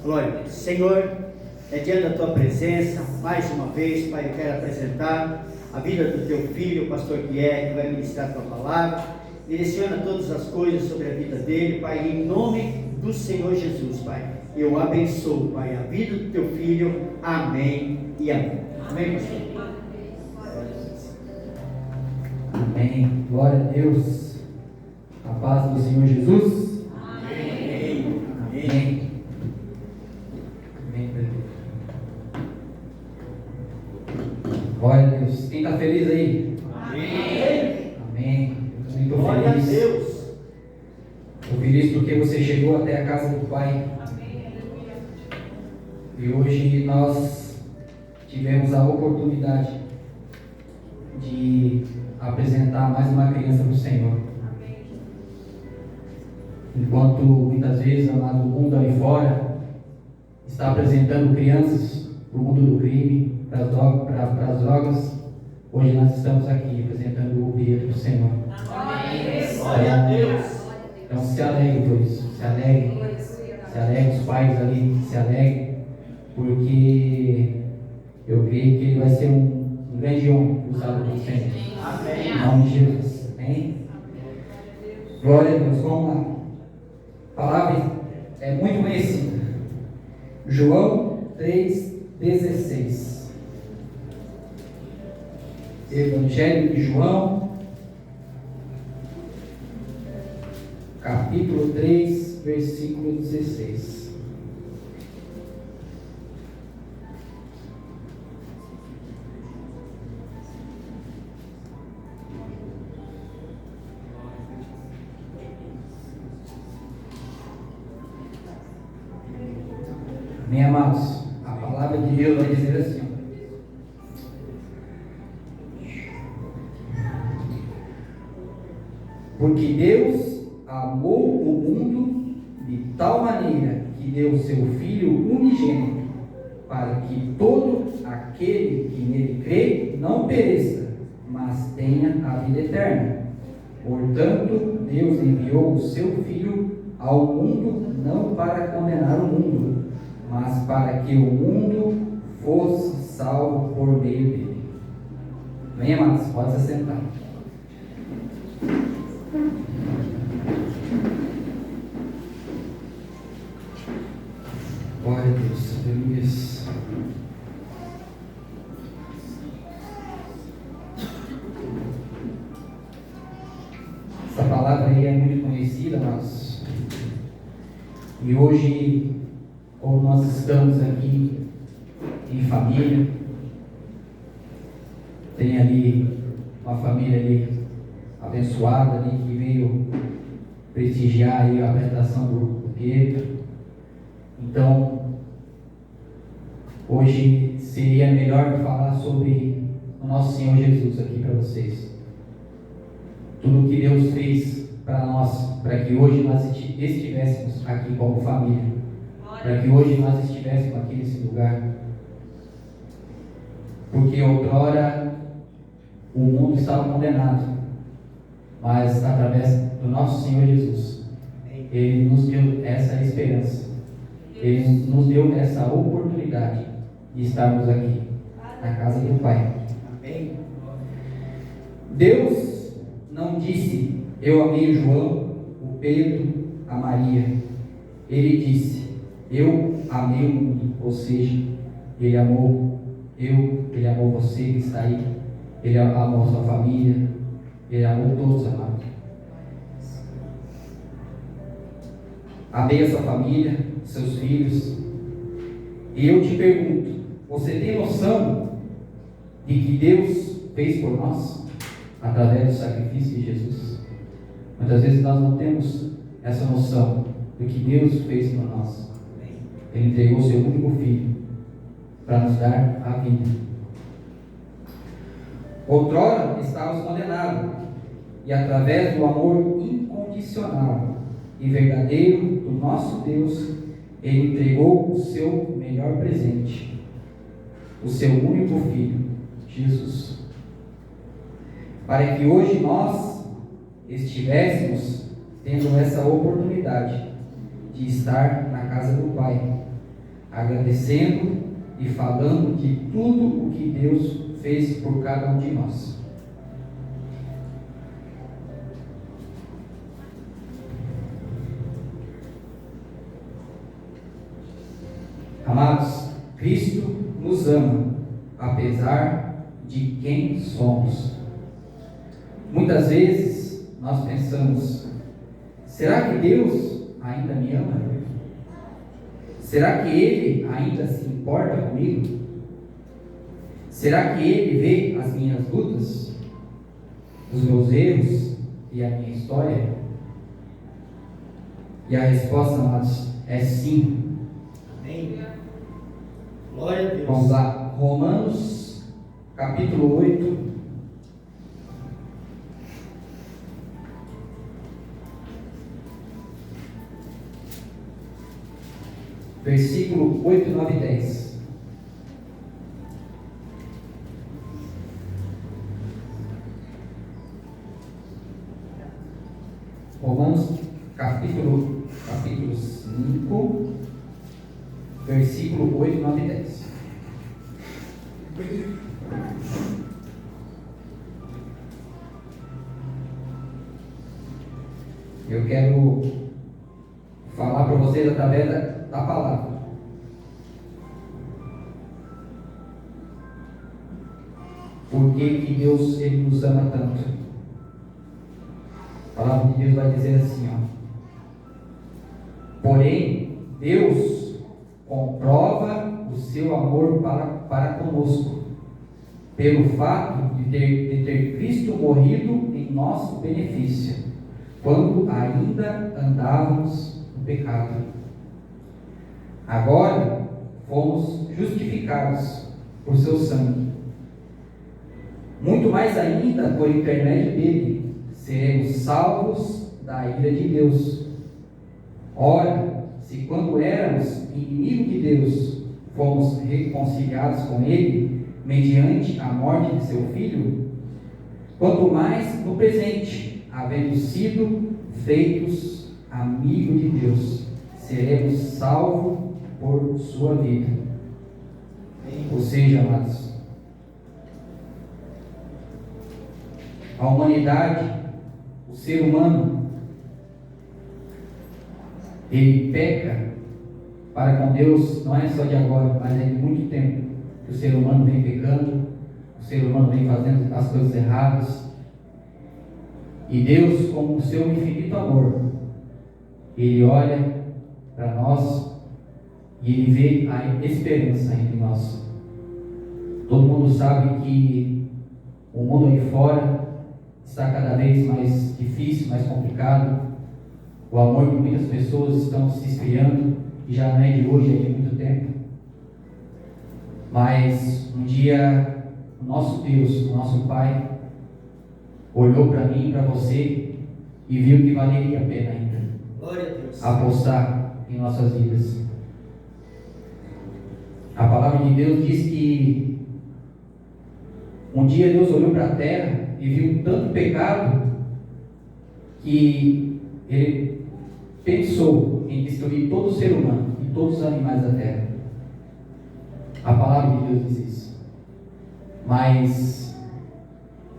Glória a Deus. Senhor, é diante da tua presença, mais uma vez, Pai, eu quero apresentar a vida do teu filho, o pastor Pierre, que vai ministrar a tua palavra. Direciona todas as coisas sobre a vida dele, Pai, em nome do Senhor Jesus, Pai. Eu abençoo, Pai, a vida do teu filho. Amém e amém. Amém, pastor? Amém. Glória a Deus. A paz do Senhor Jesus. Amém. Amém. Amém. Glória a Deus. Quem está feliz aí? Amém. Amém. Eu também estou Glória a feliz. Deus. Estou feliz porque você chegou até a casa do Pai. E hoje nós tivemos a oportunidade de apresentar mais uma criança para o Senhor. Enquanto muitas vezes, amado, o mundo ali fora está apresentando crianças para o mundo do crime, para as drogas, hoje nós estamos aqui apresentando o Pedro para o Senhor. Glória a Deus. Então se alegre por isso, se alegre, os pais ali, se alegre, porque eu creio que ele vai ser um grande homem usado pelo Senhor. Amém. Em nome de Jesus. Amém? Glória a Deus. Vamos lá. A palavra é muito conhecida. João 3,16. Evangelho de João, capítulo 3, versículo 16. Amém, amados? A palavra de Deus vai dizer assim: porque Deus amou o mundo de tal maneira que deu o seu Filho unigênito, para que todo aquele que nele crê não pereça, mas tenha a vida eterna. Portanto, Deus enviou o seu Filho ao mundo não para condenar o mundo, mas para que o mundo fosse salvo por meio dele. Venha, amados, pode se sentar. Glória a Deus, aleluia. Essa palavra aí é muito conhecida, amados. E hoje, como nós estamos aqui em família, tem ali uma família ali abençoada ali que veio prestigiar aí a apresentação do Pedro. Então, hoje seria melhor falar sobre o nosso Senhor Jesus aqui para vocês. Tudo que Deus fez para nós, para que hoje nós estivéssemos aqui como família, para que hoje nós estivéssemos aqui nesse lugar. Porque outrora o mundo estava condenado, mas através do nosso Senhor Jesus, Ele nos deu essa esperança, Ele nos deu essa oportunidade de estarmos aqui na casa do Pai. Amém. Deus não disse: eu amei o João, o Pedro, a Maria. Ele disse: eu amei o mundo. Ou seja, Ele amou Ele amou você que está aí, Ele amou a sua família, Ele amou todos, amados. Amei a sua família, seus filhos. E eu te pergunto: você tem noção de que Deus fez por nós através do sacrifício de Jesus? Muitas vezes nós não temos essa noção do que Deus fez por nós. Ele entregou o seu único filho para nos dar a vida. Outrora estávamos condenados, e através do amor incondicional e verdadeiro do nosso Deus, Ele entregou o seu melhor presente, o seu único filho, Jesus, para que hoje nós estivéssemos tendo essa oportunidade de estar na casa do Pai, agradecendo e falando de tudo o que Deus fez por cada um de nós. Amados, Cristo nos ama, apesar de quem somos. Muitas vezes nós pensamos: será que Deus ainda me ama? Será que Ele ainda se importa comigo? Será que Ele vê as minhas lutas, os meus erros e a minha história? E a resposta, amados, é sim. Amém. Glória a Deus. Vamos lá, Romanos capítulo 8, versículo 8, 9 e 10. Romanos capítulo 5, versículo 8, 9 e 10. Eu quero falar para vocês através da palavra. Por que Deus Ele nos ama tanto? A palavra de Deus vai dizer assim, porém, Deus comprova o seu amor para conosco, pelo fato de ter Cristo morrido em nosso benefício, quando ainda andávamos no pecado. Agora fomos justificados por seu sangue. Muito mais ainda, por intermédio dele, seremos salvos da ira de Deus. Ora, se quando éramos inimigos de Deus, fomos reconciliados com ele, mediante a morte de seu Filho, quanto mais no presente, havendo sido feitos amigos de Deus, seremos salvos por sua vida. Ou seja, amados, a humanidade, o ser humano, ele peca para com Deus, não é só de agora, mas é de muito tempo que o ser humano vem pecando, o ser humano vem fazendo as coisas erradas, e Deus, com o seu infinito amor, Ele olha para nós e Ele vê a esperança entre nós. Todo mundo sabe que o mundo aí fora está cada vez mais difícil, mais complicado. O amor de muitas pessoas estão se esfriando, e já não é de hoje, é de muito tempo. Mas um dia o nosso Deus, o nosso Pai, olhou para mim e para você e viu que valeria a pena ainda apostar em nossas vidas. A palavra de Deus diz que um dia Deus olhou para a terra e viu tanto pecado que Ele pensou em destruir todo o ser humano e todos os animais da terra. A palavra de Deus diz isso. Mas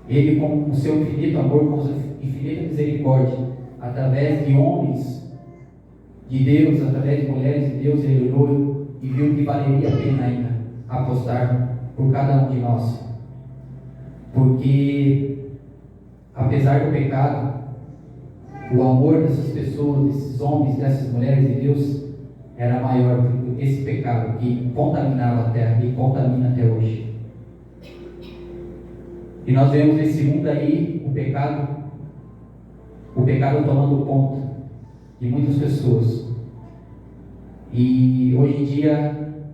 Ele, com o seu infinito amor, com a sua infinita misericórdia, através de homens de Deus, através de mulheres de Deus, Ele olhou e viu que valeria a pena ainda apostar por cada um de nós. Porque, apesar do pecado, o amor dessas pessoas, desses homens, dessas mulheres de Deus, era maior do que esse pecado que contaminava a terra e contamina até hoje. E nós vemos nesse mundo aí o pecado tomando conta de muitas pessoas. E hoje em dia,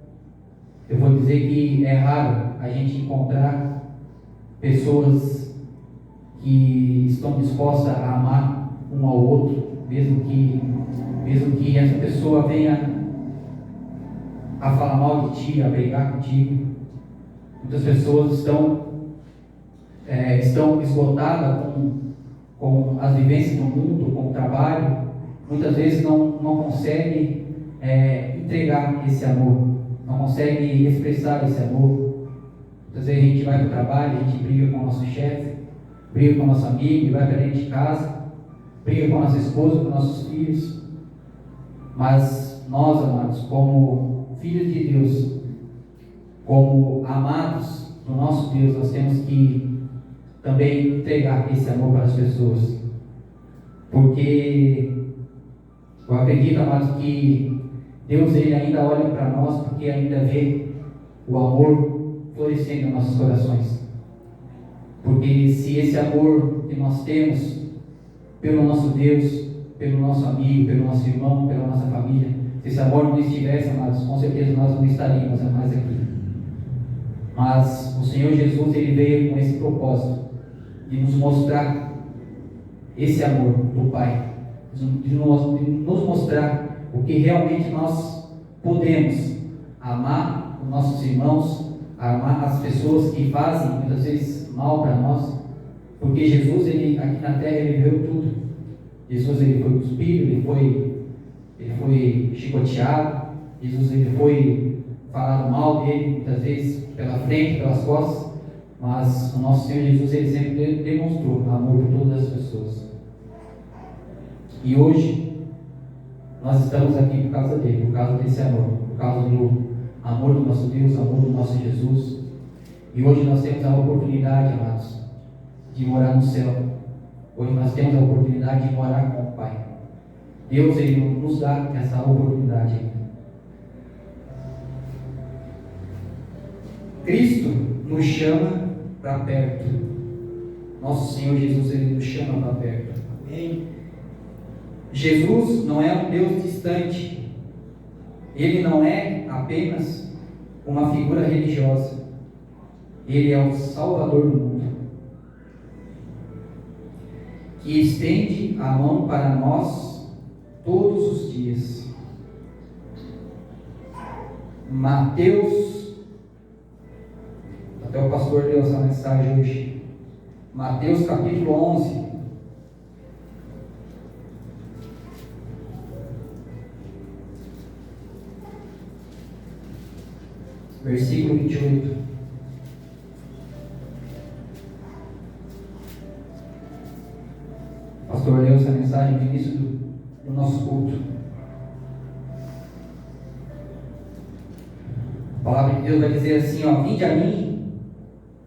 eu vou dizer que é raro a gente encontrar pessoas que estão dispostas a amar um ao outro, mesmo que essa pessoa venha a falar mal de ti, a brigar contigo. Muitas pessoas estão esgotadas com as vivências do mundo, com o trabalho. Muitas vezes não conseguem entregar esse amor, não consegue expressar esse amor. Às vezes a gente vai para o trabalho, a gente briga com o nosso chefe, briga com o nosso amigo, vai para dentro de casa, briga com a nossa esposa, com nossos filhos. Mas nós, amados, como filhos de Deus, como amados do nosso Deus, nós temos que também entregar esse amor para as pessoas. Porque eu acredito, amados, que Deus ele ainda olha para nós porque ainda vê o amor florescendo em nossos corações. Porque se esse amor que nós temos pelo nosso Deus, pelo nosso amigo, pelo nosso irmão, pela nossa família, se esse amor não estivesse, amados, com certeza nós não estaríamos mais aqui. Mas o Senhor Jesus ele veio com esse propósito de nos mostrar esse amor do Pai, de nos mostrar o que realmente nós podemos amar os nossos irmãos, amar as pessoas que fazem muitas vezes mal para nós, porque Jesus ele aqui na terra ele viu tudo. Jesus ele foi cuspido, ele foi chicoteado, Jesus ele foi falado mal dele muitas vezes pela frente, pelas costas, mas o nosso Senhor Jesus ele sempre demonstrou amor por todas as pessoas. E hoje nós estamos aqui por causa dele, por causa desse amor, por causa do amor do nosso Deus, amor do nosso Jesus. E hoje nós temos a oportunidade, amados, de morar no céu. Hoje nós temos a oportunidade de morar com o Pai. Deus ele nos dá essa oportunidade. Cristo nos chama para perto. Nosso Senhor Jesus ele nos chama para perto. Amém. Jesus não é um Deus distante. Ele não é apenas uma figura religiosa. Ele é o Salvador do mundo, que estende a mão para nós todos os dias. Mateus, até o pastor deu essa mensagem hoje, Mateus capítulo 11, versículo 28. O pastor leu essa mensagem no início do nosso culto. A palavra de Deus vai dizer assim, ó: vinde a mim,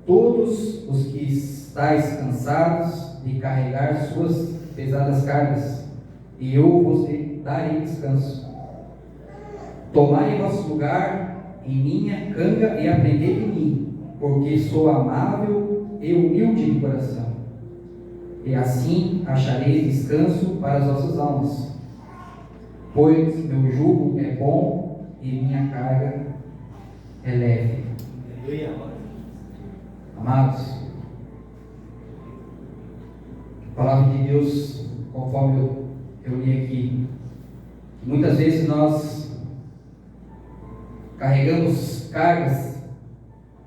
todos os que estáis cansados de carregar suas pesadas cargas, e eu vos darei descanso. Tomai vosso lugar em minha canga e aprendei de mim, porque sou amável e humilde de coração, e assim achareis descanso para as vossas almas, pois meu jugo é bom e minha carga é leve. Aleluia. Amados, a palavra de Deus, conforme eu li aqui, muitas vezes nós carregamos cargas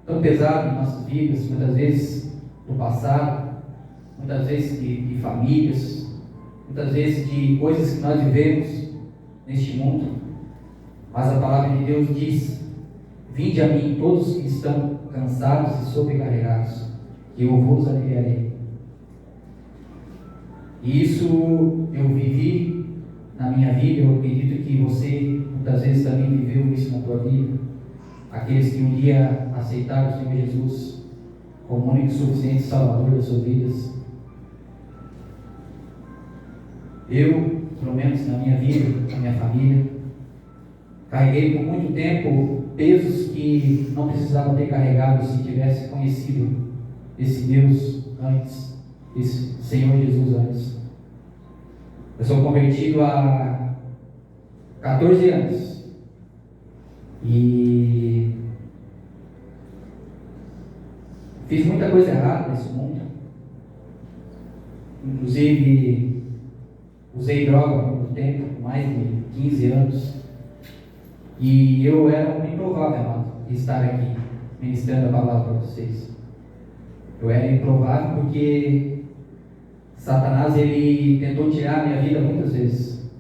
tão pesadas em nossas vidas, muitas vezes do passado, muitas vezes de famílias, muitas vezes de coisas que nós vivemos neste mundo, mas a palavra de Deus diz: vinde a mim todos que estão cansados e sobrecarregados, que eu vos aliviarei. E isso eu vivi na minha vida, eu acredito que você muitas vezes também viveu isso na tua vida. Aqueles que um dia aceitaram o Senhor Jesus como único e suficiente Salvador das suas vidas. Eu, pelo menos na minha vida, na minha família, carreguei por muito tempo pesos que não precisava ter carregado se tivesse conhecido esse Deus antes, esse Senhor Jesus antes. Eu sou convertido há 14 anos e fiz muita coisa errada nesse mundo. Inclusive usei droga por muito tempo, mais de 15 anos, e eu era um improvável, amado, de estar aqui ministrando a palavra para vocês. Eu era improvável porque Satanás ele tentou tirar a minha vida muitas vezes.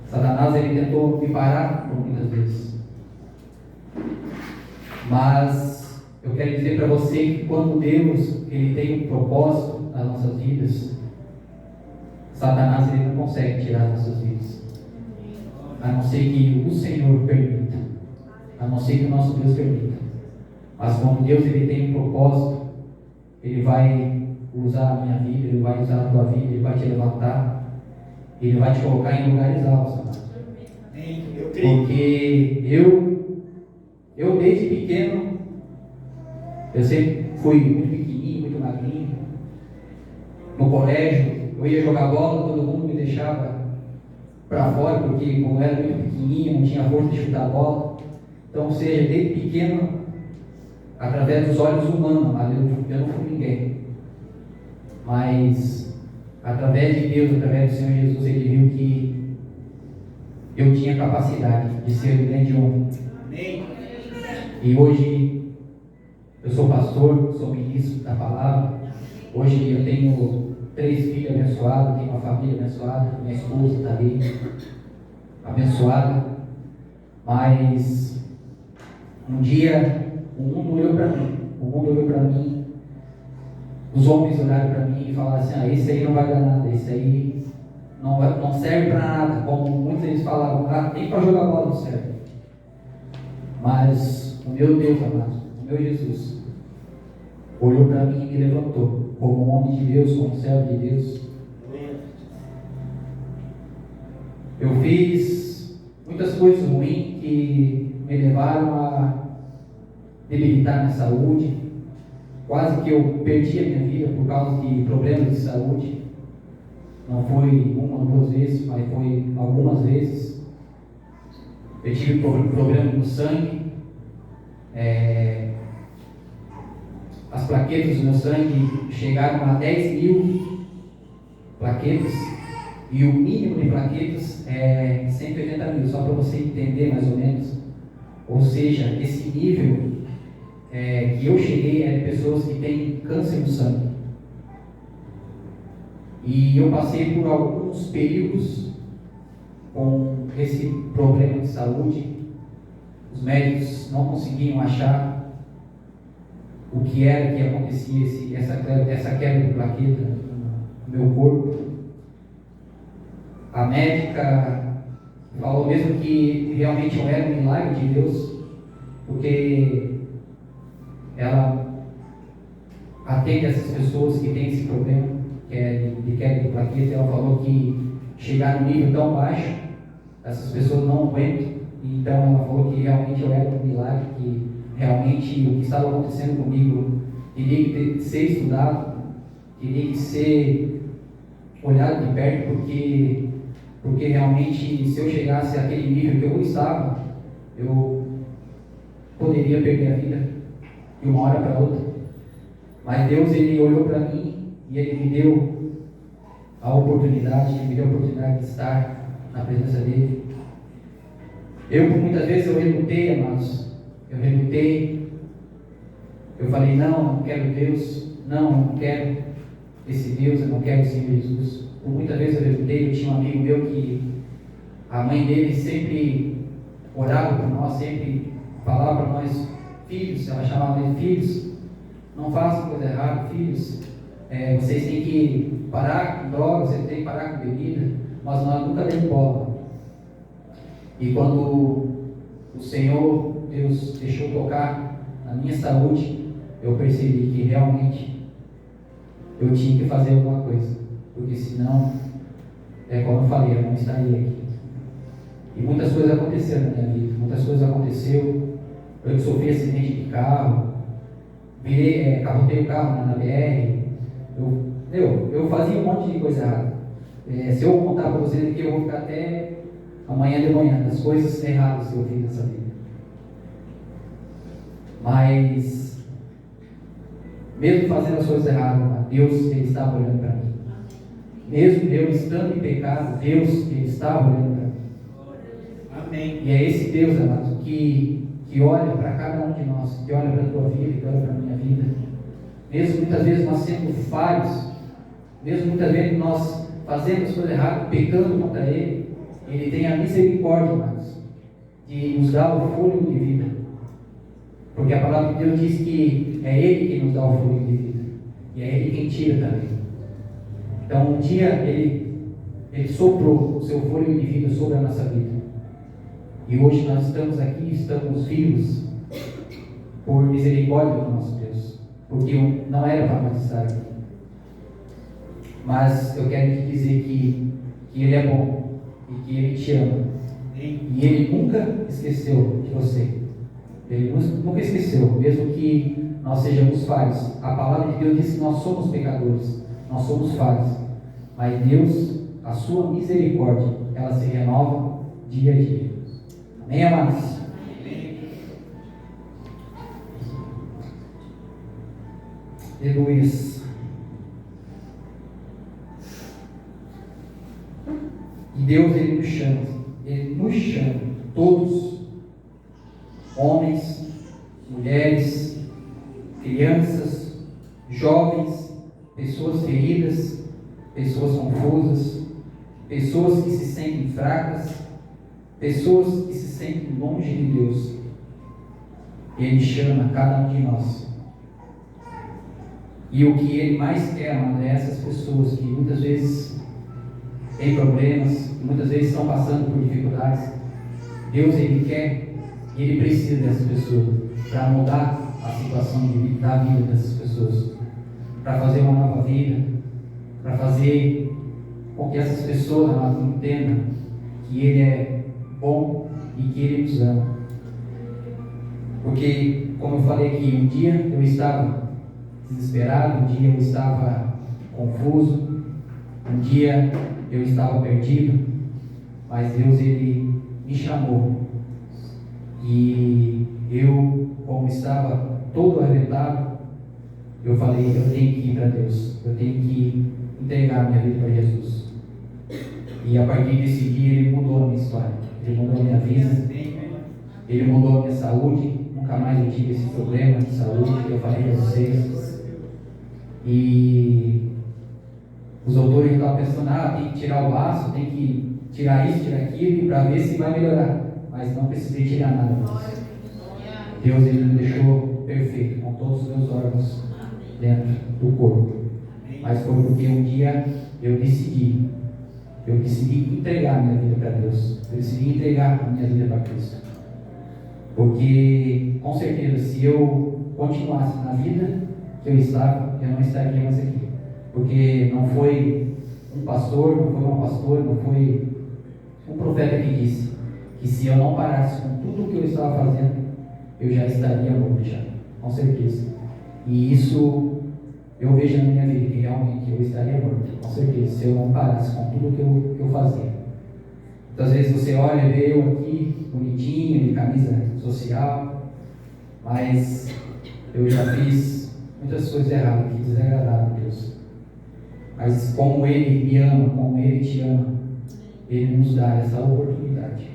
Satanás, ele tentou me parar por muitas vezes. Mas eu quero dizer para você que quando Deus, ele tem um propósito nas nossas vidas, Satanás, ele não consegue tirar as nossas vidas. A não ser que o Senhor permita. A não ser que o nosso Deus permita. Mas quando Deus, ele tem um propósito, Ele vai usar a minha vida, Ele vai usar a tua vida, Ele vai te levantar, Ele vai te colocar em lugares altos, amado. Porque eu desde pequeno, eu sempre fui muito pequenininho, muito magrinho. No colégio, eu ia jogar bola, todo mundo me deixava para fora, porque como eu era muito pequenininho, não tinha força de chutar a bola. Então, ou seja, desde pequeno, através dos olhos humanos, mas eu não fui ninguém. Mas, através de Deus, através do Senhor Jesus, Ele viu que eu tinha capacidade de ser um grande homem. E hoje, eu sou pastor, sou ministro da palavra. Hoje eu tenho 3 filhos abençoados, tenho uma família abençoada, minha esposa está ali, abençoada. Mas, um dia, o mundo olhou para mim, os homens olharam para mim e falaram assim: esse aí não vai dar nada, esse aí não serve para nada, como muitos deles falavam, nem para jogar bola não serve. Mas o meu Deus amado, o meu Jesus, olhou para mim e me levantou, como homem de Deus, como servo de Deus. Eu fiz muitas coisas ruins que me levaram a debilitar minha saúde. Quase que eu perdi a minha vida por causa de problemas de saúde. Não foi uma ou 2 vezes, mas foi algumas vezes. Eu tive problema no sangue. As plaquetas do meu sangue chegaram a 10.000 plaquetas. E o mínimo de plaquetas é 180.000, só para você entender mais ou menos. Ou seja, esse nível que eu cheguei é de pessoas que têm câncer no sangue. E eu passei por alguns períodos com esse problema de saúde. Os médicos não conseguiam achar o que era que acontecia, essa quebra de plaqueta no meu corpo. A médica falou mesmo que realmente eu era um milagre de Deus, porque ela atende essas pessoas que têm esse problema, que é de queda de plaqueta. Ela falou que chegar no nível tão baixo, essas pessoas não aguentam. Então ela falou que realmente eu era um milagre, que realmente o que estava acontecendo comigo teria que ser estudado, teria que ser olhado de perto, porque realmente se eu chegasse àquele nível que eu estava, eu poderia perder a vida de uma hora para outra. Mas Deus, Ele olhou para mim e Ele me deu a oportunidade, Ele me deu a oportunidade de estar na presença dEle. Por muitas vezes eu relutei, amados, eu falei: não quero Deus, não quero esse Deus, eu não quero o Senhor Jesus. Por muitas vezes eu relutei. Eu tinha um amigo meu que a mãe dele sempre orava por nós, sempre falava para nós: filhos, ela chamava de filhos, não façam coisa errada, filhos, vocês têm que parar com drogas, vocês têm que parar com bebida. Mas nós nunca demos bola. E quando o Senhor Deus deixou tocar na minha saúde, eu percebi que realmente eu tinha que fazer alguma coisa, porque senão, como eu falei, eu não estaria aqui. E muitas coisas aconteceram na minha vida, Eu sofri acidente de carro, capotei o carro na BR, eu fazia um monte de coisa errada. Se eu contar para vocês aqui, eu vou ficar até amanhã de manhã, das coisas erradas que eu fiz nessa vida. Mas, mesmo fazendo as coisas erradas, Deus, Ele estava olhando para mim. Mesmo eu estando em pecado, Deus, Ele estava olhando para mim. Amém. E é esse Deus, amado, que olha para cada um de nós, que olha para a tua vida, que olha para a minha vida. Mesmo muitas vezes nós sendo falhos, mesmo muitas vezes nós fazemos coisa errada, pecando contra Ele, Ele tem a misericórdia, amados, de nos dar o fôlego de vida. Porque a palavra de Deus diz que é Ele que nos dá o fôlego de vida. E é Ele quem tira também. Então um dia Ele soprou o seu fôlego de vida sobre a nossa vida. E hoje nós estamos aqui, estamos vivos por misericórdia do nosso Deus. Porque não era para nós estar aqui. Mas eu quero te dizer que Ele é bom e que Ele te ama. E Ele nunca esqueceu de você. Ele nunca esqueceu, mesmo que nós sejamos falhos. A palavra de Deus diz que nós somos pecadores, nós somos falhos. Mas Deus, a sua misericórdia, ela se renova dia a dia. Amém, amados? Aleluia. E Deus, Ele nos chama, todos, homens, mulheres, crianças, jovens, pessoas feridas, pessoas confusas, pessoas que se sentem fracas, pessoas que se sentem longe de Deus. Ele chama cada um de nós. E o que Ele mais quer, amado, é essas pessoas que muitas vezes têm problemas, que muitas vezes estão passando por dificuldades. Deus, Ele quer e Ele precisa dessas pessoas para mudar a situação da vida dessas pessoas, para fazer uma nova vida, para fazer com que essas pessoas, amado, entendam que Ele é bom e que Ele nos ama. Porque, como eu falei aqui, um dia eu estava desesperado, um dia eu estava confuso, um dia eu estava perdido, mas Deus, Ele me chamou. E eu, como estava todo arrebentado, eu falei, eu tenho que ir para Deus, eu tenho que entregar minha vida para Jesus. E a partir desse dia Ele mudou a minha história, Ele mudou a minha vida, Ele mudou a minha saúde. Nunca mais eu tive esse problema de saúde que eu falei para vocês. E os doutores estavam pensando, tem que tirar o laço, tem que tirar isso, tirar aquilo, para ver se vai melhorar. Mas não precisei tirar nada mais. Deus, Ele me deixou perfeito, com todos os meus órgãos dentro do corpo. Mas foi porque um dia eu decidi entregar a minha vida para Deus. Eu decidi entregar a minha vida para Cristo. Porque, com certeza, se eu continuasse na vida que eu estava, eu não estaria mais aqui. Porque não foi um pastor, não foi uma pastora, não foi um profeta que disse que se eu não parasse com tudo o que eu estava fazendo, eu já estaria morto já, com certeza. E isso eu vejo na minha vida, que realmente eu estaria morto, com certeza, se eu não parasse com tudo que eu fazia. Muitas vezes você olha e vê eu aqui, bonitinho, de camisa social, mas eu já fiz muitas coisas erradas, que desagradaram a Deus. Mas como Ele me ama, como Ele te ama, Ele nos dá essa oportunidade.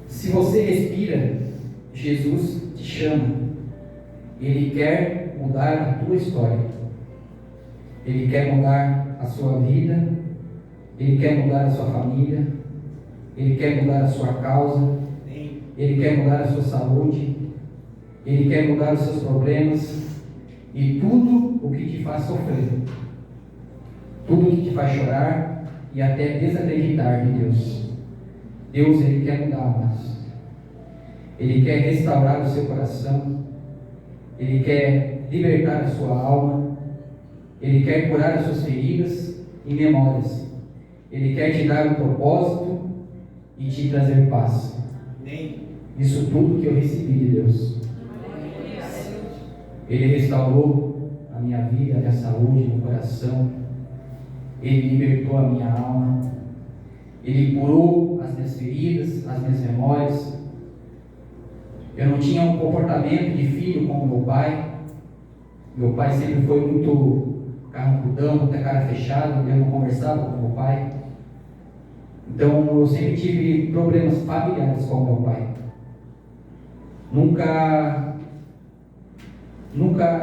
Se você respira, Jesus te chama. Ele quer mudar a tua história. Ele quer mudar a sua vida. Ele quer mudar a sua família. Ele quer mudar a sua causa. Ele quer mudar a sua saúde. Ele quer mudar os seus problemas. E tudo o que te faz sofrer. Tudo o que te faz chorar e até desacreditar de Deus. Deus, Ele quer mudar, amados. Ele quer restaurar o seu coração. Ele quer libertar a sua alma. Ele quer curar as suas feridas e memórias. Ele quer te dar um propósito e te trazer paz. Isso tudo que eu recebi de Deus. Ele restaurou a minha vida, a minha saúde, meu coração. Ele libertou a minha alma. Ele curou as minhas feridas, as minhas memórias. Eu não tinha um comportamento de filho como meu pai. Meu pai sempre foi muito carrancudão, muita cara fechada. Eu não conversava com meu pai. Então eu sempre tive problemas familiares com meu pai. Nunca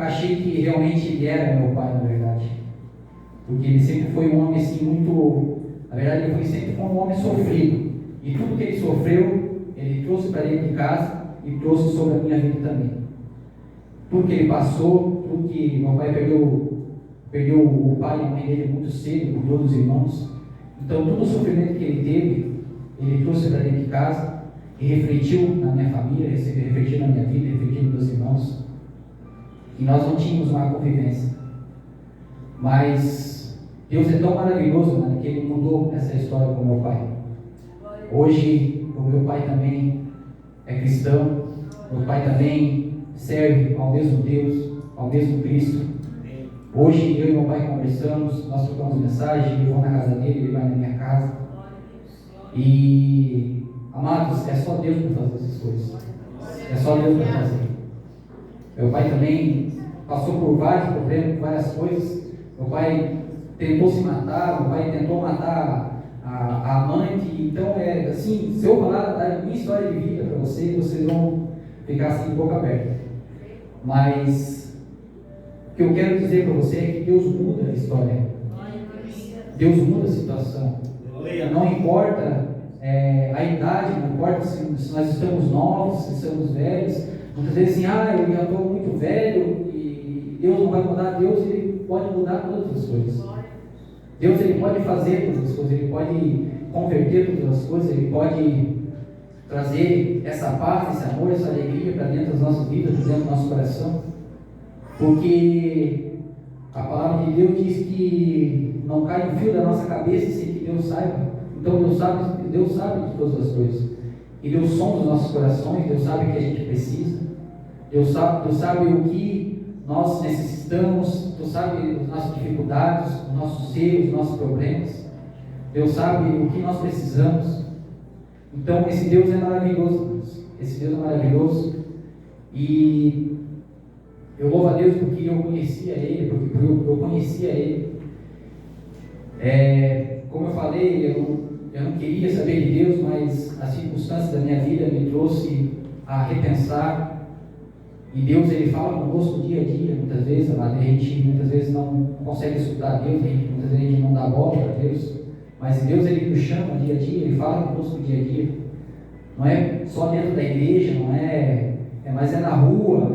achei que realmente ele era meu pai, na verdade. Porque ele sempre foi um homem assim muito Na verdade, ele sempre foi um homem sofrido. E tudo que ele sofreu, ele trouxe para dentro de casa e trouxe sobre a minha vida também. Tudo que ele passou, tudo que meu pai perdeu o pai e a mãe dele muito cedo, por todos os irmãos. Então, todo o sofrimento que ele teve, ele trouxe para dentro de casa e refletiu na minha família, refletiu na minha vida, refletiu nos meus irmãos. E nós não tínhamos uma convivência. Mas Deus é tão maravilhoso, mano, que Ele mudou essa história com o meu pai. Hoje, o meu pai também é cristão. Meu pai também serve ao mesmo Deus, ao mesmo Cristo. Hoje, eu e meu pai conversamos, nós trocamos mensagem, eu vou na casa dele, ele vai na minha casa. E, amados, é só Deus para fazer essas coisas. É só Deus para fazer. Meu pai também passou por vários problemas, por várias coisas. Meu pai tentou se matar, meu pai tentou matar a amante. Então, assim, se eu falar da minha história de vida para vocês vão ficar assim de boca aberta. Mas o que eu quero dizer para você é que Deus muda a história. Deus muda a situação. Não importa a idade, não importa se nós estamos novos, se estamos velhos. Muitas vezes assim, eu já estou muito velho e Deus não vai mudar. Deus, Ele pode mudar todas as coisas. Deus, Ele pode fazer todas as coisas, Ele pode converter todas as coisas, Ele pode trazer essa paz, esse amor, essa alegria para dentro das nossas vidas, para dentro do nosso coração. Porque a palavra de Deus diz que não cai um fio da nossa cabeça sem que Deus saiba. Então Deus sabe de todas as coisas. E Deus sonda os nossos corações, Deus sabe o que a gente precisa. Deus sabe o que nós necessitamos, Deus sabe as nossas dificuldades, os nossos erros, os nossos problemas. Deus sabe o que nós precisamos. Então esse Deus é maravilhoso, esse Deus é maravilhoso. E eu louvo a Deus porque eu conhecia Ele, porque eu conhecia Ele. Como eu falei, eu não queria saber de Deus, mas as circunstâncias da minha vida me trouxe a repensar. E Deus, Ele fala conosco dia a dia, muitas vezes, a gente muitas vezes não consegue escutar Deus, muitas vezes a gente não dá bola para Deus, mas Deus, Ele nos chama dia a dia, Ele fala conosco dia a dia. Não é só dentro da igreja, mas é na rua,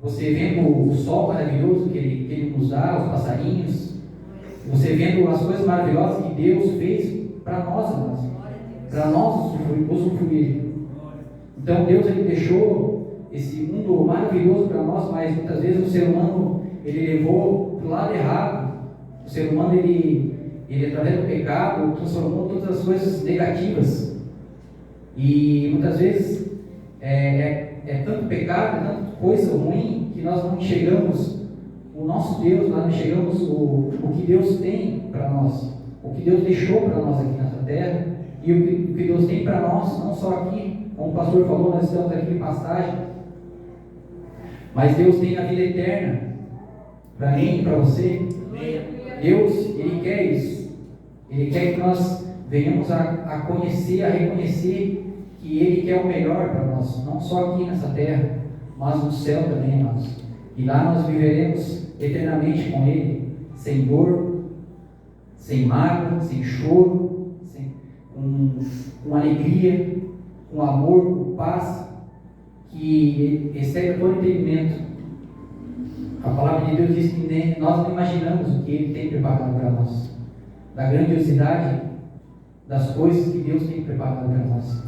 você vendo o sol maravilhoso que ele nos dá, os passarinhos, você vendo as coisas maravilhosas que Deus fez para nós, irmãos, para nós usufruir. Então Deus, Ele deixou esse mundo maravilhoso para nós, mas muitas vezes o ser humano, ele levou para o lado errado. O ser humano, ele através do pecado, transformou todas as coisas negativas. E muitas vezes é tanto pecado, é tanta coisa ruim, que nós não enxergamos o nosso Deus, nós não enxergamos o que Deus tem para nós, o que Deus deixou para nós aqui nessa terra, e o que Deus tem para nós, não só aqui, como o pastor falou, nós estamos aqui em passagem, mas Deus tem a vida eterna para mim e para você. Deus, Ele quer isso. Ele quer que nós venhamos a conhecer, a reconhecer que Ele quer o melhor para nós, não só aqui nessa terra, mas no céu também, irmãos. E lá nós viveremos eternamente com Ele, sem dor, sem mágoa, sem choro, com alegria, com amor, com paz, que excede todo entendimento. A palavra de Deus diz que nós não imaginamos o que Ele tem preparado para nós, da grandiosidade das coisas que Deus tem preparado para nós.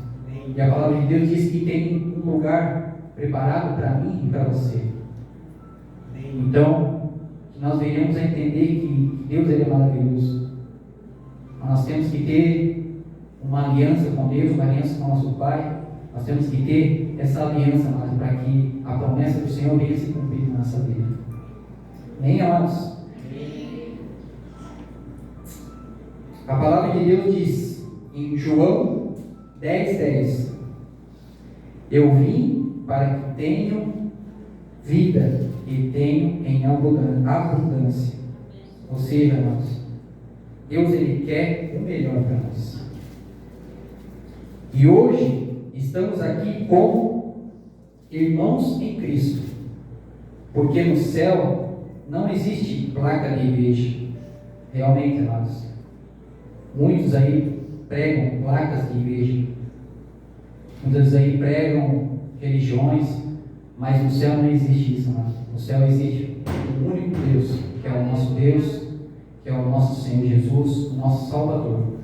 E a palavra de Deus diz que tem um lugar preparado para mim e para você. Então, que nós venhamos a entender que Deus, Ele é maravilhoso. Nós temos que ter uma aliança com Deus, uma aliança com o nosso Pai. Nós temos que ter essa aliança, amados, para que a promessa do Senhor venha se cumprir na nossa vida. Amém, amados? A palavra de Deus diz em João 10:10: eu vim para que tenham vida e tenham em abundância. Ou seja, amados, Deus, Ele quer o melhor para nós. E hoje estamos aqui como irmãos em Cristo, porque no céu não existe placa de igreja. Realmente, amados, Muitos aí pregam placas de igreja, muitos aí pregam religiões, mas no céu não existe isso, amado. No céu existe o único Deus, que é o nosso Deus, que é o nosso Senhor Jesus, o nosso Salvador,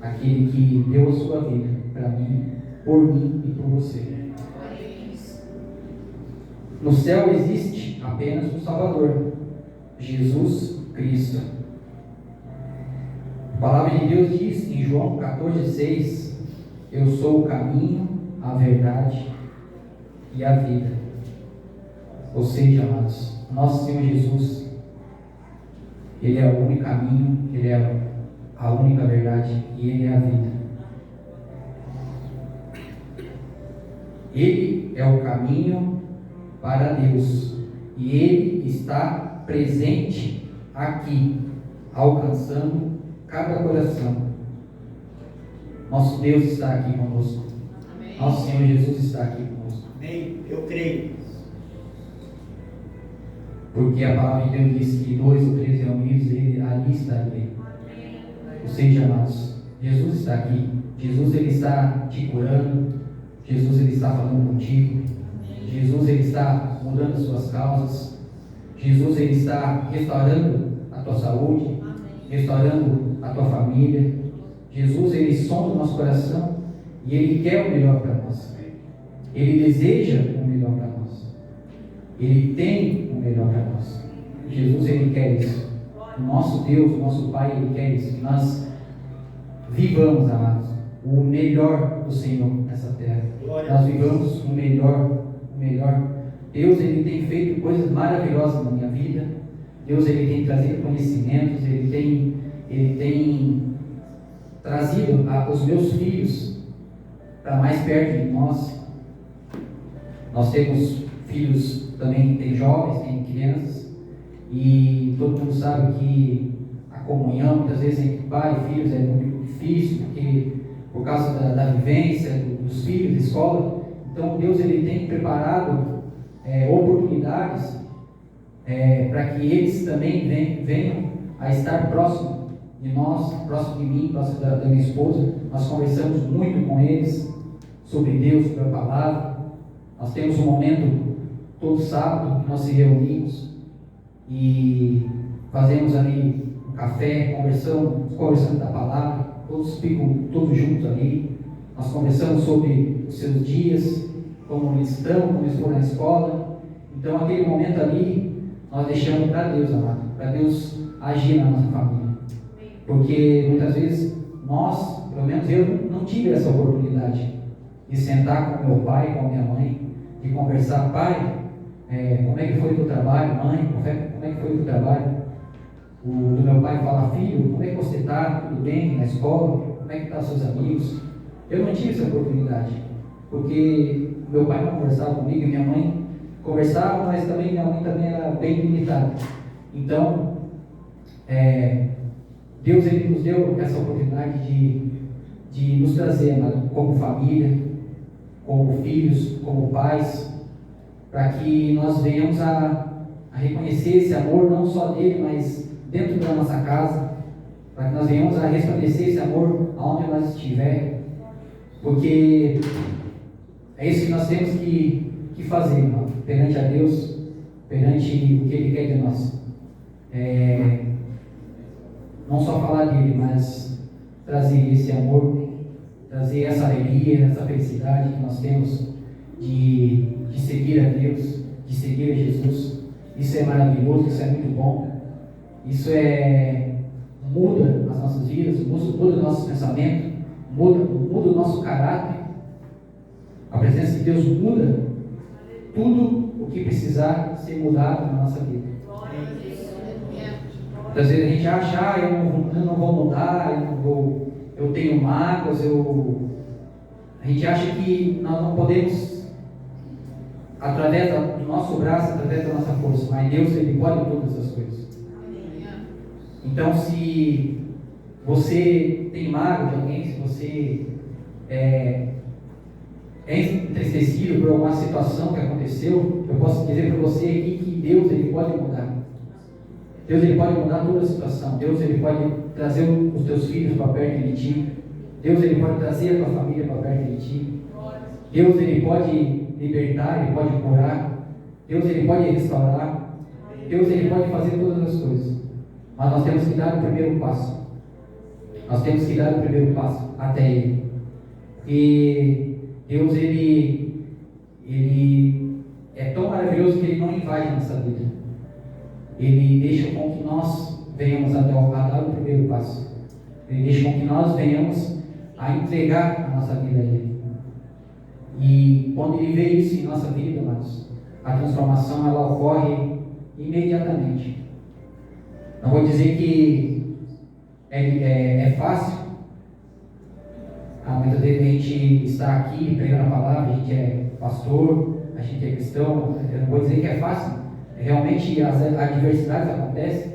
aquele que deu a sua vida para mim, por mim e por você. No céu existe apenas um Salvador, Jesus Cristo. A palavra de Deus diz em João 14,6: eu sou o caminho, a verdade e a vida. Ou seja, amados, nosso Senhor Jesus, Ele é o único caminho, Ele é a única verdade e Ele é a vida. Ele é o caminho para Deus e Ele está presente aqui, alcançando cada coração. Nosso Deus está aqui conosco. Amém. Nosso Senhor Jesus está aqui conosco. Amém. Eu creio. Porque a palavra de Deus diz que 2 ou 3 reunidos, Ele ali estaria. Ou seja, amados, Jesus está aqui. Jesus, Ele está te curando. Jesus, Ele está falando contigo. Jesus, Ele está mudando as suas causas. Jesus, Ele está restaurando a tua saúde, restaurando a tua família. Jesus, Ele sonda o nosso coração e Ele quer o melhor para nós. Ele deseja o melhor para nós. Ele tem o melhor para nós. Jesus, Ele quer isso. O nosso Deus, o nosso Pai, Ele quer isso. Que nós vivamos, amados, o melhor do Senhor nessa terra. Nós vivamos o melhor. Deus, Ele tem feito coisas maravilhosas na minha vida. Deus, Ele tem trazido conhecimentos. Ele tem trazido os meus filhos para mais perto de nós. Nós temos filhos também, tem jovens, tem crianças, e todo mundo sabe que a comunhão, muitas vezes, entre pai e filhos é muito difícil, porque por causa da vivência dos filhos, da escola. Então Deus, Ele tem preparado oportunidades para que eles também venham a estar próximo de nós, próximo de mim, próximo da minha esposa. Nós conversamos muito com eles sobre Deus, sobre a palavra. Nós temos um momento todo sábado que nós se reunimos e fazemos ali um café, conversando da palavra. Todos ficam todos juntos ali. Nós conversamos sobre os seus dias, como eles estão, como eles foram na escola. Então aquele momento ali nós deixamos para Deus, amado, para Deus agir na nossa família. Porque muitas vezes nós, pelo menos eu, não tive essa oportunidade de sentar com meu pai, com a minha mãe, de conversar: pai, como é que foi o teu trabalho? Mãe, como é que foi o teu trabalho? Do meu pai fala: filho, como é que você está? Tudo bem na escola? Como é que estão os seus amigos? Eu não tive essa oportunidade, porque meu pai não conversava comigo e minha mãe conversava, mas também minha mãe também era bem limitada. Então, Deus, Ele nos deu essa oportunidade de nos trazer, amado, como família, como filhos, como pais, para que nós venhamos a reconhecer esse amor, não só dele, mas dentro da nossa casa, para que nós venhamos a restabelecer esse amor aonde nós estivermos, porque é isso que nós temos que fazer, irmão, perante a Deus, perante o que Ele quer de nós. Não só falar dele, mas trazer esse amor, trazer essa alegria, essa felicidade que nós temos de seguir a Deus, de seguir a Jesus. Isso é maravilhoso, isso é muito bom. Isso muda as nossas vidas, muda o nosso pensamento, muda o nosso caráter. A presença de Deus muda tudo o que precisar ser mudado na nossa vida. Às vezes a gente acha: eu não vou mudar, eu tenho mágoas, a gente acha que nós não podemos, através do nosso braço, através da nossa força, mas Deus, Ele pode todas as coisas. Então, se você tem mágoa de alguém, se você é entristecido por alguma situação que aconteceu, eu posso dizer para você aqui que Deus, Ele pode mudar. Deus, Ele pode mudar toda a situação. Deus, Ele pode trazer os teus filhos para perto de Ti. Deus, Ele pode trazer a tua família para perto de Ti. Deus, Ele pode libertar, Ele pode curar. Deus, Ele pode restaurar. Deus, Ele pode fazer todas as coisas. Mas nós temos que dar o primeiro passo. Nós temos que dar o primeiro passo até Ele. E Deus, Ele é tão maravilhoso que Ele não invade a nossa vida. Ele deixa com que nós venhamos a dar o primeiro passo. Ele deixa com que nós venhamos a entregar a nossa vida a Ele. E quando Ele vê isso em nossa vida, amados, a transformação ela ocorre imediatamente. Não vou dizer que é fácil. Muitas vezes a gente está aqui pregando a palavra, a gente é pastor, a gente é cristão. Eu não vou dizer que é fácil. Realmente as adversidades acontecem,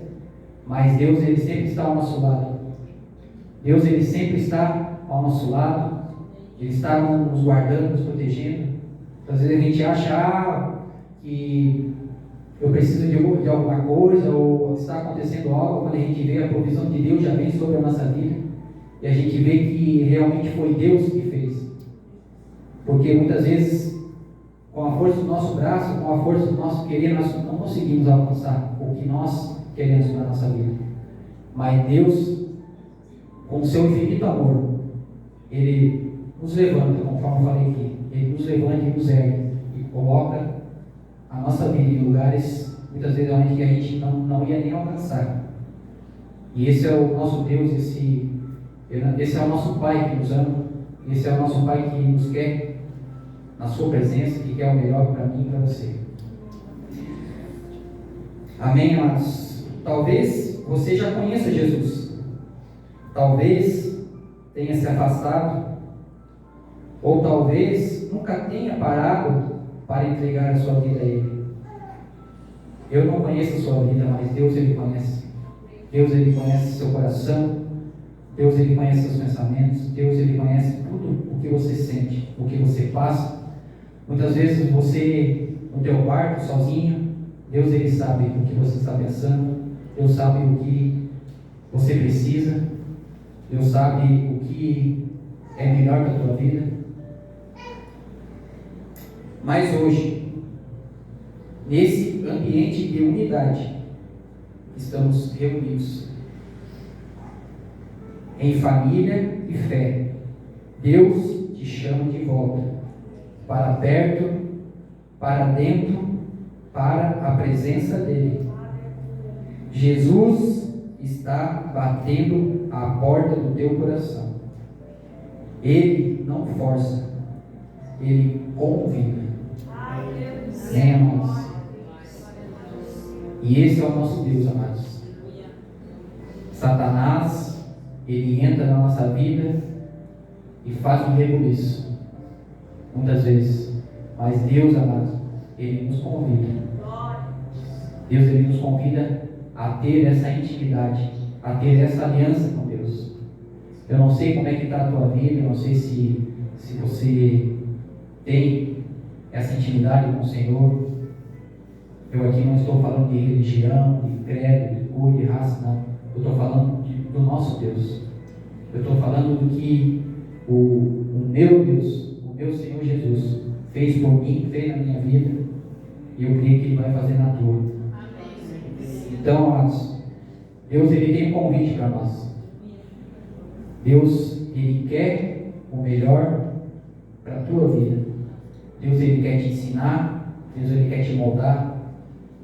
mas Deus, Ele sempre está ao nosso lado. Deus, Ele sempre está ao nosso lado. Ele está nos guardando, nos protegendo. Às vezes a gente acha que eu preciso de alguma coisa, ou está acontecendo algo, quando a gente vê a provisão de Deus já vem sobre a nossa vida, e a gente vê que realmente foi Deus que fez. Porque muitas vezes, com a força do nosso braço, com a força do nosso querer, nós não conseguimos alcançar o que nós queremos para a nossa vida. Mas Deus, com o seu infinito amor, Ele nos levanta, conforme eu falei aqui. Ele nos levanta e nos ergue e coloca a nossa vida em lugares, muitas vezes, onde a gente não ia nem alcançar. E esse é o nosso Deus, esse é o nosso Pai que nos ama, esse é o nosso Pai que nos quer na sua presença, que quer o melhor para mim e para você. Amém, amados? Talvez você já conheça Jesus, talvez tenha se afastado, ou talvez nunca tenha parado para entregar a sua vida a Ele. Eu não conheço a sua vida, mas Deus, Ele conhece. Deus, Ele conhece seu coração. Deus, Ele conhece seus pensamentos. Deus, Ele conhece tudo o que você sente, o que você passa. Muitas vezes você, no teu quarto, sozinho, Deus, Ele sabe o que você está pensando. Deus sabe o que você precisa. Deus sabe o que é melhor para a tua vida. Mas hoje, nesse ambiente de unidade, estamos reunidos em família e fé. Deus te chama de volta para perto, para dentro, para a presença dEle. Jesus está batendo a porta do teu coração. Ele não força, Ele convida. Amém, amados? E esse é o nosso Deus, amados. Satanás, ele entra na nossa vida e faz um rebuliço, muitas vezes. Mas Deus, amados, Ele nos convida. Deus, Ele nos convida a ter essa intimidade, a ter essa aliança com Deus. Eu não sei como é que está a tua vida, eu não sei se você tem essa intimidade com o Senhor. Eu aqui não estou falando de religião, de credo, de cor, de raça, não. Eu estou falando do nosso Deus. Eu estou falando do que o meu Deus, o meu Senhor Jesus, fez por mim, fez na minha vida, e eu creio que Ele vai fazer na tua. Então, amados, Deus, Ele tem um convite para nós. Deus, Ele quer o melhor para a tua vida. Deus, Ele quer te ensinar. Deus, Ele quer te moldar.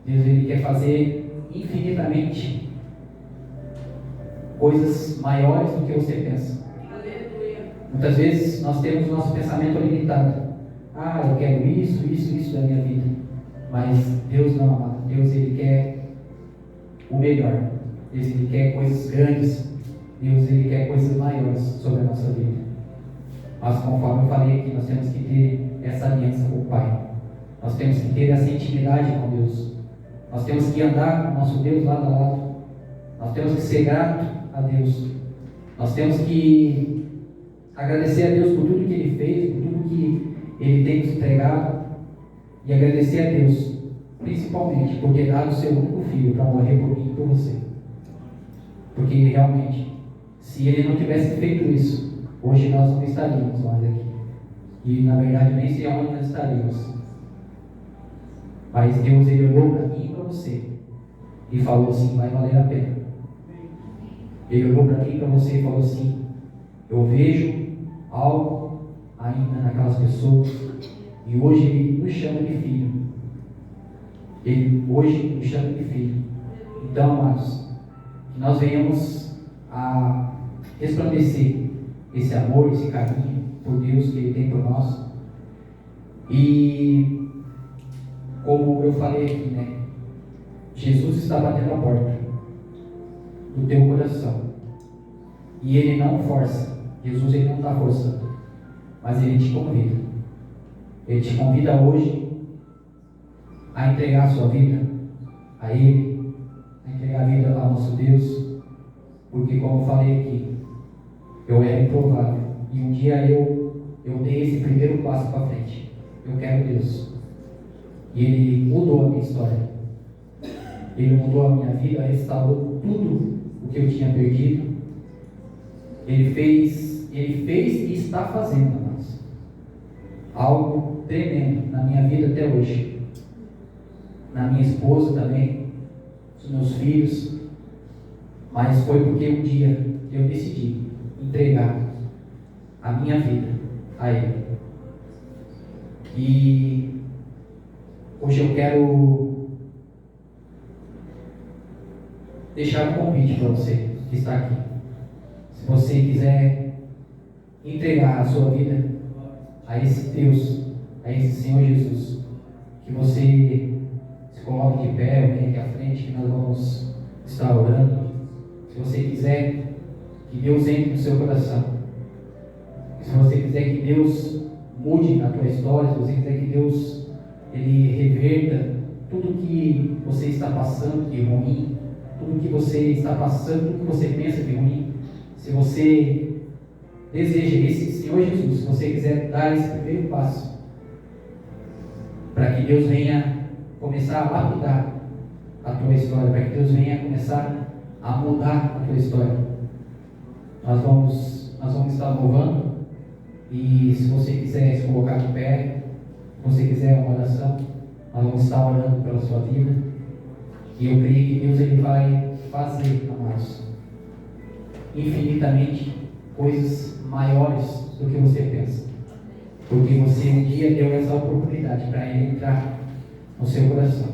Deus, Ele quer fazer infinitamente coisas maiores do que você pensa. Muitas vezes nós temos o nosso pensamento limitado. Eu quero isso da minha vida. Mas Deus não, amado. Deus, Ele quer o melhor. Deus, Ele quer coisas grandes. Deus, Ele quer coisas maiores sobre a nossa vida. Mas conforme eu falei aqui, nós temos que ter essa aliança com o Pai. Nós temos que ter essa intimidade com Deus. Nós temos que andar com o nosso Deus lado a lado. Nós temos que ser grato a Deus. Nós temos que agradecer a Deus por tudo que Ele fez, por tudo que Ele tem nos entregado. E agradecer a Deus, principalmente, por ter dado o seu único filho para morrer por mim e por você. Porque realmente, se ele não tivesse feito isso, hoje nós não estaríamos mais aqui. E na verdade nem sei aonde nós estaríamos. Mas Deus, ele olhou para mim e para você e falou assim: vai valer a pena. Ele olhou para mim e para você e falou assim: eu vejo algo ainda naquelas pessoas. E hoje ele nos chama de filho. Ele hoje nos chama de filho. Então, amados, que nós venhamos a resplandecer esse amor, esse carinho por Deus que ele tem por nós. E como eu falei aqui, né? Jesus está batendo a porta do teu coração. E ele não força. Jesus, ele não está forçando. Mas ele te convida. Ele te convida hoje a entregar a sua vida a ele, a entregar a vida ao nosso Deus. Porque como eu falei aqui, eu era improvável. E um dia eu dei esse primeiro passo para frente. Eu quero Deus. E ele mudou a minha história. Ele mudou a minha vida, restaurou tudo o que eu tinha perdido. Ele fez e está fazendo, amados, algo tremendo na minha vida até hoje. Na minha esposa também, nos meus filhos. Mas foi porque um dia eu decidi entregar a minha vida a Ele. E hoje eu quero deixar um convite para você que está aqui. Se você quiser entregar a sua vida a esse Deus, a esse Senhor Jesus, que você se coloque de pé, venha aqui à frente, que nós vamos estar orando. Se você quiser que Deus entre no seu coração, se você quiser que Deus mude na tua história, se você quiser que Deus ele reverta tudo que você está passando de ruim, tudo que você está passando, tudo que você pensa de ruim, se você deseja esse Senhor Jesus, se você quiser dar esse primeiro passo para que Deus venha começar a lapidar a tua história, para que Deus venha começar a mudar a tua história, nós vamos estar louvando. E se você quiser se colocar de pé, se você quiser uma oração, nós vamos estar orando pela sua vida. E eu creio que Deus ele vai fazer, amados, infinitamente coisas maiores do que você pensa. Porque você um dia deu essa oportunidade para Ele entrar no seu coração.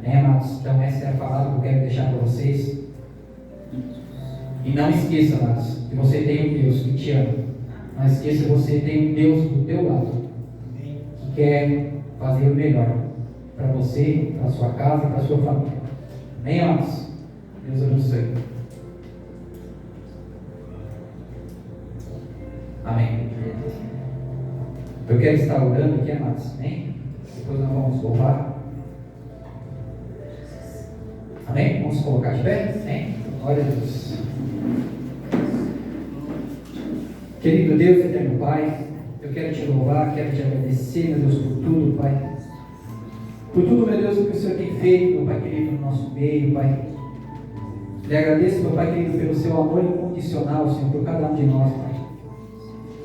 Né, amados? Então essa é a palavra que eu quero deixar para vocês. E não esqueça, amados, que você tem um Deus que te ama. Não esqueça que você tem um Deus do teu lado, que quer fazer o melhor para você, para a sua casa e para a sua família. Amém, amados? Deus abençoe. Amém. Eu quero estar orando aqui, amados. Amém? Depois nós vamos louvar. Amém? Vamos colocar de pé? Amém? Glória a Deus. Querido Deus, eterno Pai, eu quero te louvar, quero te agradecer, meu Deus, por tudo, Pai. Por tudo, meu Deus, que o Senhor tem feito, meu Pai querido, no nosso meio, Pai. Lhe agradeço, meu Pai querido, pelo seu amor incondicional, Senhor, por cada um de nós, Pai.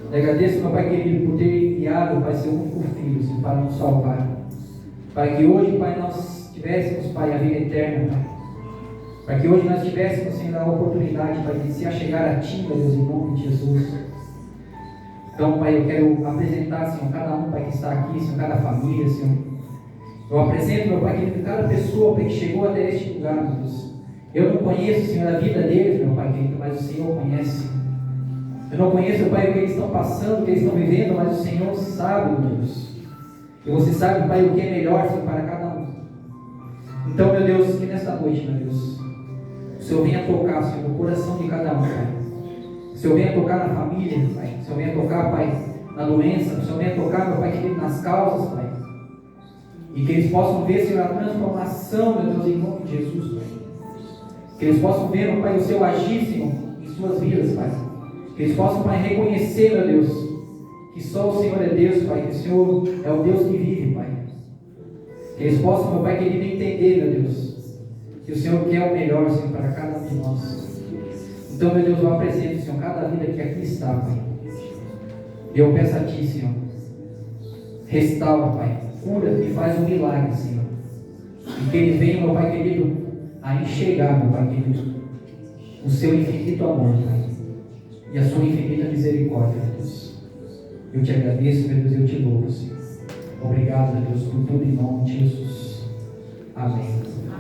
Lhe agradeço, meu Pai querido, por ter enviado, Pai, seu único Filho, Senhor, para nos salvar. Para que hoje, Pai, nós tivéssemos, Pai, a vida eterna, Pai. Para que hoje nós tivéssemos, Senhor, a oportunidade, Pai, de se achegar a Ti, meu Deus, em nome de Jesus. Então, Pai, eu quero apresentar, Senhor, cada um, Pai, que está aqui, Senhor, cada família, Senhor. Eu apresento, meu Pai querido, cada pessoa, Pai, que chegou até este lugar, meu Deus. Eu não conheço, Senhor, a vida deles, meu Pai querido, mas o Senhor conhece. Eu não conheço, Pai, o que eles estão passando, o que eles estão vivendo, mas o Senhor sabe, meu Deus. E você sabe, Pai, o que é melhor, Senhor, para cada um. Então, meu Deus, que nesta noite, meu Deus, o Senhor venha tocar, Senhor, no coração de cada um, Pai. O Senhor venha tocar na família, Pai. O Senhor venha tocar, Pai, na doença. O Senhor venha tocar, meu Pai querido, nas causas, Pai. E que eles possam ver, Senhor, a transformação, meu Deus, em nome de Jesus, Pai. Que eles possam ver, meu Pai, o Seu agir, Senhor, em suas vidas, Pai. Que eles possam, Pai, reconhecer, meu Deus, que só o Senhor é Deus, Pai. Que o Senhor é o Deus que vive, Pai. Que eles possam, meu Pai querido, entender, meu Deus, que o Senhor quer o melhor, Senhor, para cada um de nós. Então, meu Deus, eu apresento, Senhor, cada vida que aqui está, Pai. Eu peço a Ti, Senhor, restaura, Pai, cura e faz um milagre, Senhor. E que eles venham, meu Pai querido, a enxergar, meu Pai querido, o Seu infinito amor, Pai, e a Sua infinita misericórdia, meu Deus. Eu Te agradeço, meu Deus, eu Te louvo, Senhor. Obrigado, meu Deus, por tudo em nome de Jesus. Amém.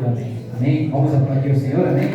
Amém. Amém. Vamos aplaudir o Senhor, amém?